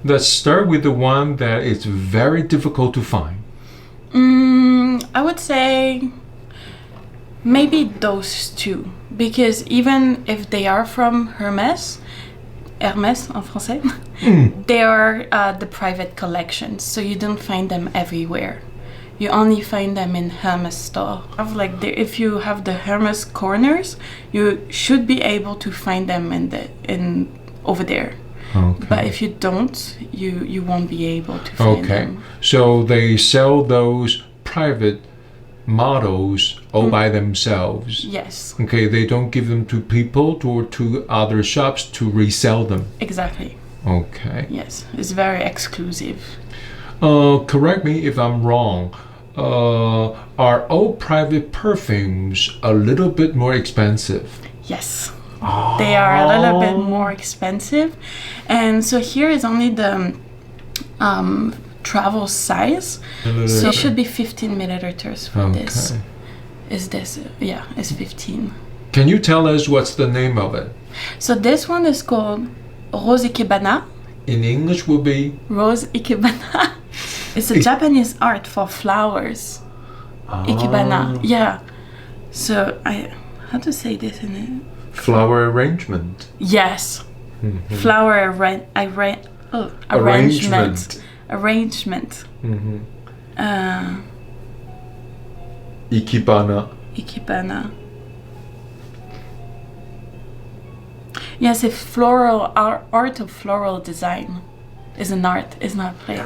Let's start with the one that is very difficult to find. I would say maybe those two, because even if they are from Hermès en français, they are the private collections, so you don't find them everywhere. You only find them in Hermès store. If you have the Hermès corners, you should be able to find them in over there. Okay. But if you don't, you won't be able to find them. So they sell those private models all by themselves. Yes. Okay, they don't give them to people or to other shops to resell them. Exactly. Okay. Yes, it's very exclusive. Correct me if I'm wrong. Are all private perfumes a little bit more expensive? Yes. They are a little bit more expensive, and so here is only the travel size, so it should be 15 milliliters for this. Is this? Yeah, it's 15. Can you tell us what's the name of it? So this one is called Rose Ikebana. In English will be? Rose Ikebana. It's a Japanese art for flowers. Ikebana. Yeah. So how to say this in it? Flower arrangement. Yes. Mm-hmm. Flower arrangement. Mm-hmm. Ikebana. Yes, it's floral art of floral design. Is an art, is not play.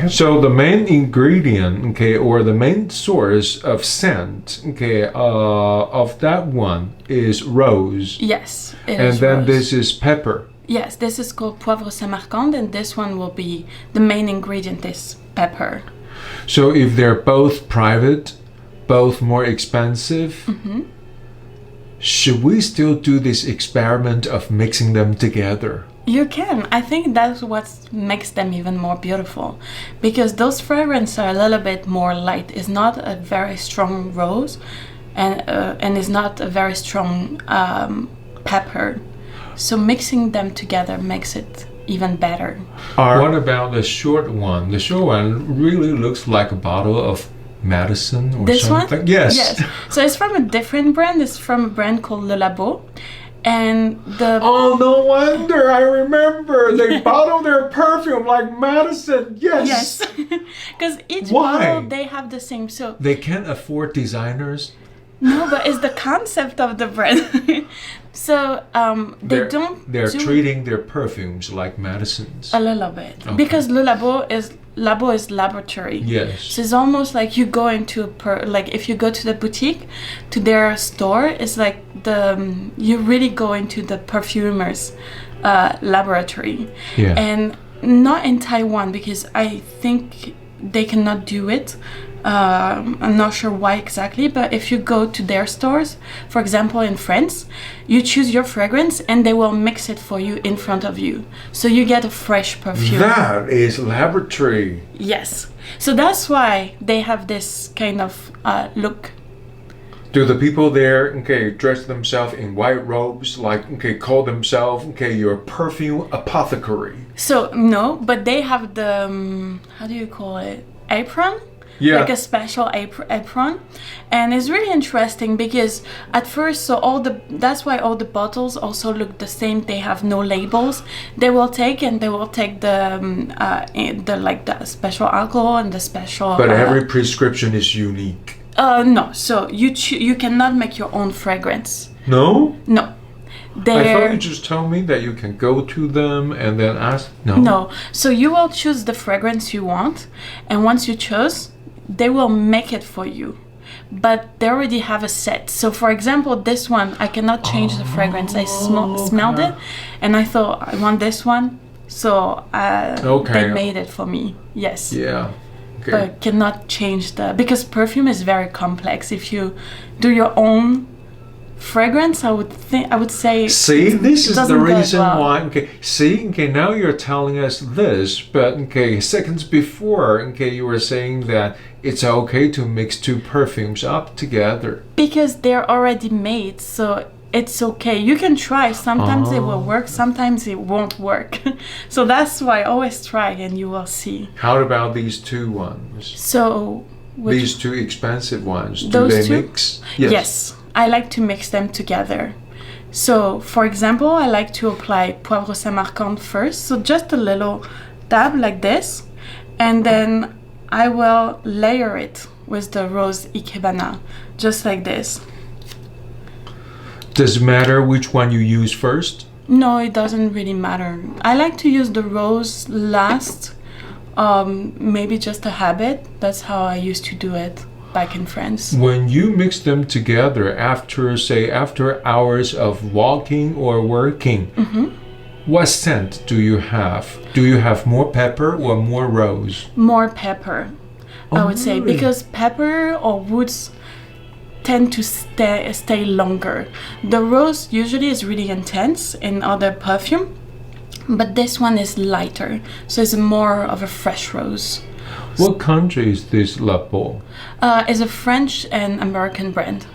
So the main ingredient, okay, or the main source of scent, okay, of that one is rose. Yes, and then rose. This is pepper. Yes, this is called poivre Samarcande, and this one will be the main ingredient is pepper. So if they're both private, both more expensive, should we still do this experiment of mixing them together? You can. I think that's what makes them even more beautiful, because those fragrances are a little bit more light. It's not a very strong rose, and it's not a very strong pepper. So mixing them together makes it even better. What about the short one? The short one really looks like a bottle of medicine or this something. One? Yes. So it's from a different brand. It's from a brand called Labo. And oh, no wonder, I remember they bottle their perfume like medicine. Yes, because each bottle they have the same. So they can't afford designers. No, but it's the concept of the brand. So they're treating their perfumes like medicines a little bit, because Labo is laboratory. Yes. So it's almost like you go into if you go to the boutique, to their store, it's like you really go into the perfumer's laboratory. Yeah. And not in Taiwan, because I think they cannot do it. I'm not sure why exactly, but if you go to their stores, for example in France, you choose your fragrance and they will mix it for you in front of you, so you get a fresh perfume. That is laboratory. Yes, so that's why they have this kind of look. Do the people there dress themselves in white robes, call themselves your perfume apothecary? So no, but they have the how do you call it, apron? Yeah. Like a special apron, and it's really interesting because at first, that's why all the bottles also look the same. They have no labels. They will take the special alcohol and the special. But every prescription is unique. No, so you cannot make your own fragrance. No. No. I thought you just told me that you can go to them and then ask. No. So you will choose the fragrance you want, and once you choose, they will make it for you, but they already have a set. So for example, this one, I cannot change the fragrance. I smelled it and I thought I want this one, so they made it for me. Yes. Yeah. Okay. But cannot change because perfume is very complex. If you do your own fragrance, I would say. See, this is the reason why. Now you're telling us this, but seconds before, you were saying that it's okay to mix two perfumes up together. Because they're already made, so it's okay. You can try. Sometimes it will work, sometimes it won't work. So that's why I always try and you will see. How about these two ones? So These two expensive ones, do Those they two? mix? yes, I like to mix them together. So for example, I like to apply Poivre Samarcande first. So just a little dab like this. And then I will layer it with the rose Ikebana, just like this. Does it matter which one you use first? No, it doesn't really matter. I like to use the rose last. Maybe just a habit. That's how I used to do it back in France. When you mix them together after hours of walking or working, what scent do you have? Do you have more pepper or more rose? More pepper, I would say, really? because pepper or woods tend to stay longer. The rose usually is really intense in other perfume, but this one is lighter, so it's more of a fresh rose. What country is this Labo? It's a French and American brand.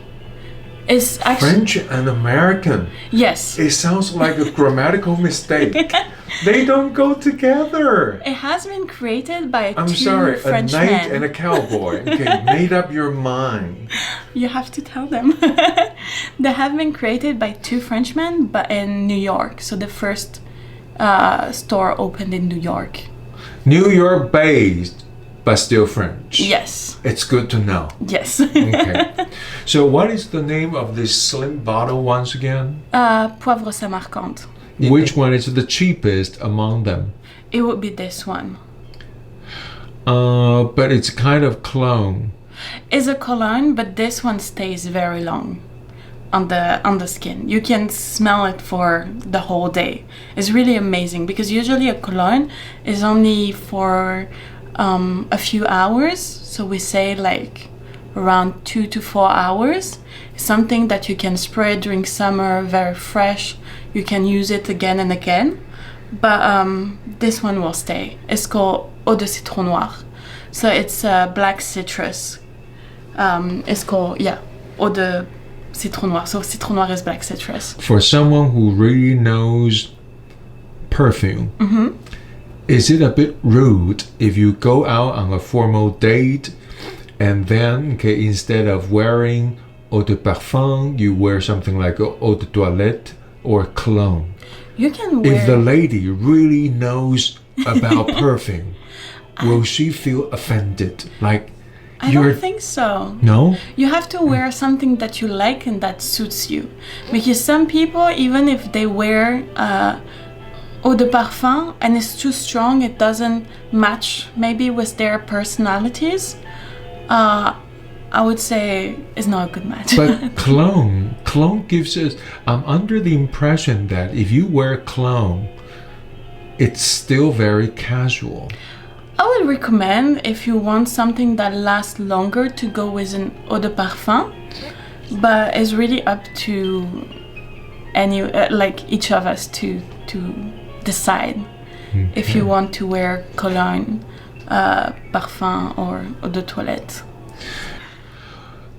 It's actually French and American. yes. It sounds like a grammatical mistake. They don't go together. It has been created by I'm two sorry, French a knight men. and a cowboy. Okay, made up your mind. You have to tell them. They have been created by two Frenchmen, but in New York. So the first store opened in New York. New York based, but still French. Yes. It's good to know. Yes. Okay. So what is the name of this slim bottle once again? Poivre Samarcande. Which one is the cheapest among them? It would be this one. But it's kind of clone. It's a cologne, but this one stays very long on the skin. You can smell it for the whole day. It's really amazing because usually a cologne is only for a few hours. So we say like around 2 to 4 hours. Something that you can spray during summer, very fresh. You can use it again and again. But this one will stay. It's called Eau de Citron Noir. So it's black citrus. It's called, Eau de Citron Noir. So Citron Noir is black citrus. For someone who really knows perfume, is it a bit rude if you go out on a formal date and then, instead of wearing eau de parfum, you wear something like eau de toilette or cologne? You can wear... If the lady really knows about perfume, will she feel offended? Like, I don't think so. No? You have to wear something that you like and that suits you. Because some people, even if they wear eau de parfum and it's too strong, it doesn't match maybe with their personalities, I would say it's not a good match. But cologne gives us... I'm under the impression that if you wear cologne, it's still very casual. I would recommend, if you want something that lasts longer, to go with an eau de parfum. But it's really up to each of us to decide if you want to wear cologne, parfum, or eau de toilette.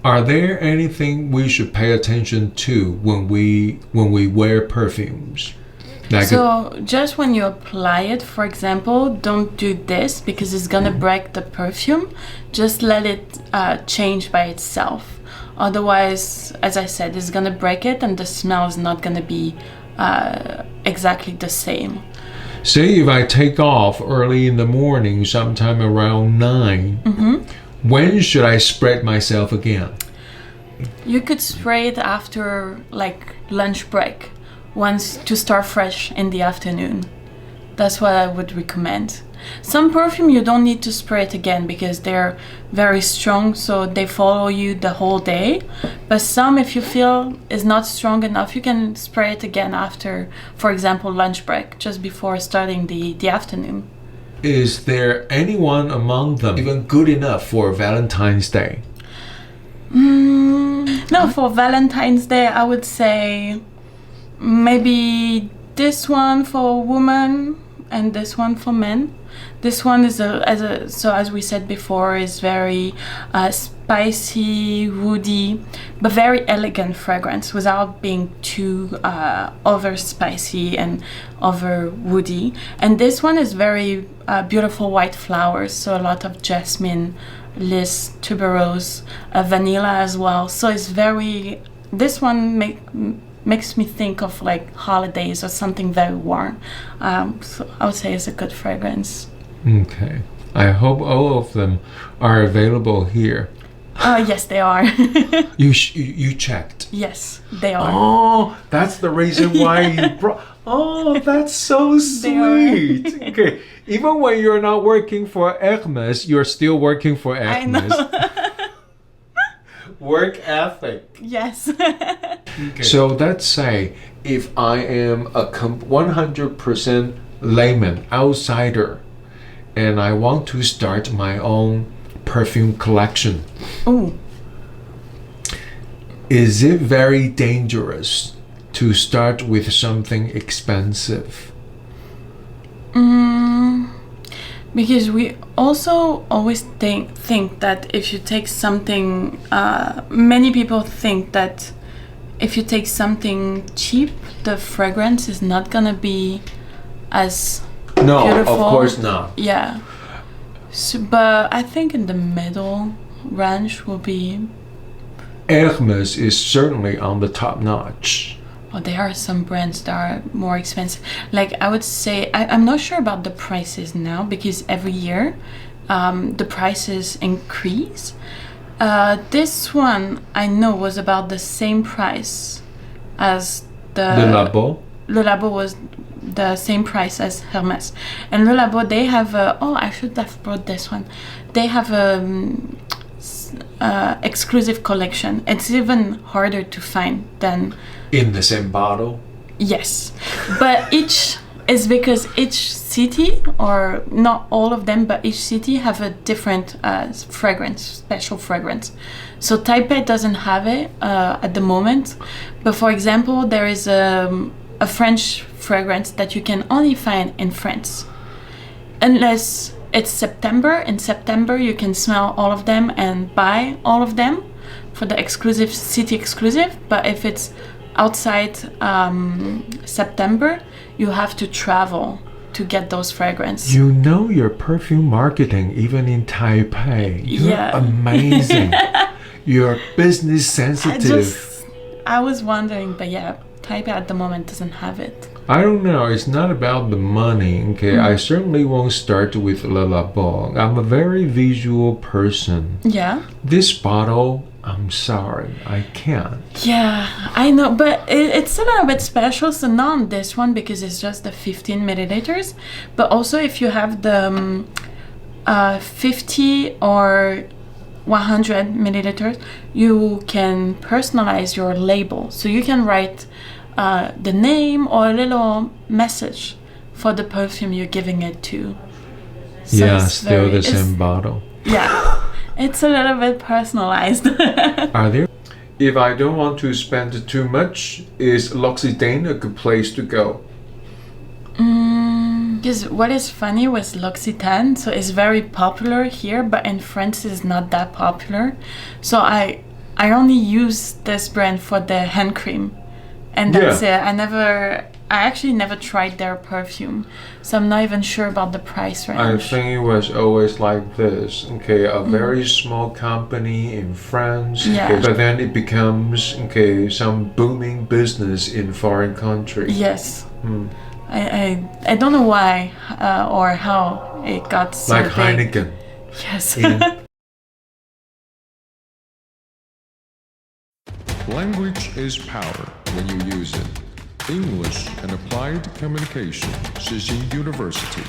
Are there anything we should pay attention to when we wear perfumes? So just when you apply it, for example, don't do this because it's gonna break the perfume. Just let it change by itself. Otherwise, as I said, it's gonna break it and the smell is not gonna be exactly the same. Say if I take off early in the morning, sometime around 9, when should I spread myself again? You could spray it after like lunch break, once to start fresh in the afternoon. That's what I would recommend. Some perfume you don't need to spray it again because they're very strong, so they follow you the whole day. But some, if you feel is not strong enough, you can spray it again after, for example, lunch break, just before starting the afternoon. Is there anyone among them even good enough for Valentine's Day? No, for Valentine's Day, I would say maybe this one for a woman, and this one for men. This one is as we said before, is very spicy, woody, but very elegant fragrance without being too over spicy and over woody. And this one is very beautiful white flowers, so a lot of jasmine, lis, tuberose, vanilla as well. So it's very, this one makes me think of like holidays or something very warm. So I would say it's a good fragrance. Okay. I hope all of them are available here. Yes, they are. You checked? Yes, they are. Oh, that's the reason why you brought... Oh, that's so sweet. Okay. Even when you're not working for Hermès, you're still working for Hermès. I know. Work ethic. Yes. Okay. So let's say if I am a 100% layman, outsider, and I want to start my own perfume collection. Ooh. Is it very dangerous to start with something expensive? Because we also always think that if you take something, many people think that if you take something cheap, the fragrance is not gonna be as beautiful. Of course not. Yeah. So, but I think in the middle range will be... Hermès is certainly on the top notch. Oh, there are some brands that are more expensive. Like I would say, I'm not sure about the prices now because every year the prices increase. This one I know was about the same price as the Labo. Le Labo was the same price as Hermès. And Le Labo, they have I should have brought this one. They have exclusive collection. It's even harder to find than In the same bottle? Yes, but each is because each city, or not all of them, but each city have a different fragrance, special fragrance. So Taipei doesn't have it at the moment, but for example, there is a French fragrance that you can only find in France. Unless it's September, in September you can smell all of them and buy all of them for the exclusive, city exclusive, but if it's outside September, you have to travel to get those fragrances. You know your perfume marketing even in Taipei. You're amazing. You're business sensitive. I was wondering, but yeah, Taipei at the moment doesn't have it. I don't know. It's not about the money. Okay, I certainly won't start with Le Labo. I'm a very visual person. Yeah. This bottle, I'm sorry, I can't. Yeah, I know, but it's a little bit special. So not on this one because it's just the 15 milliliters. But also if you have the 50 or 100 milliliters, you can personalize your label. So you can write the name or a little message for the perfume you're giving it to. So yeah, still the same bottle. Yeah, it's a little bit personalized. Are there? If I don't want to spend too much, is L'Occitane a good place to go? Because what is funny with L'Occitane, so it's very popular here, but in France it's not that popular. So I only use this brand for the hand cream. And that's it. I actually never tried their perfume, so I'm not even sure about the price range. I think it was always like this. Okay, a very small company in France. Yeah. Okay, but then it becomes some booming business in foreign countries. Yes. I don't know why or how it got so like big. Heineken. Yes. Language is power when you use it. English and Applied Communication,世新University.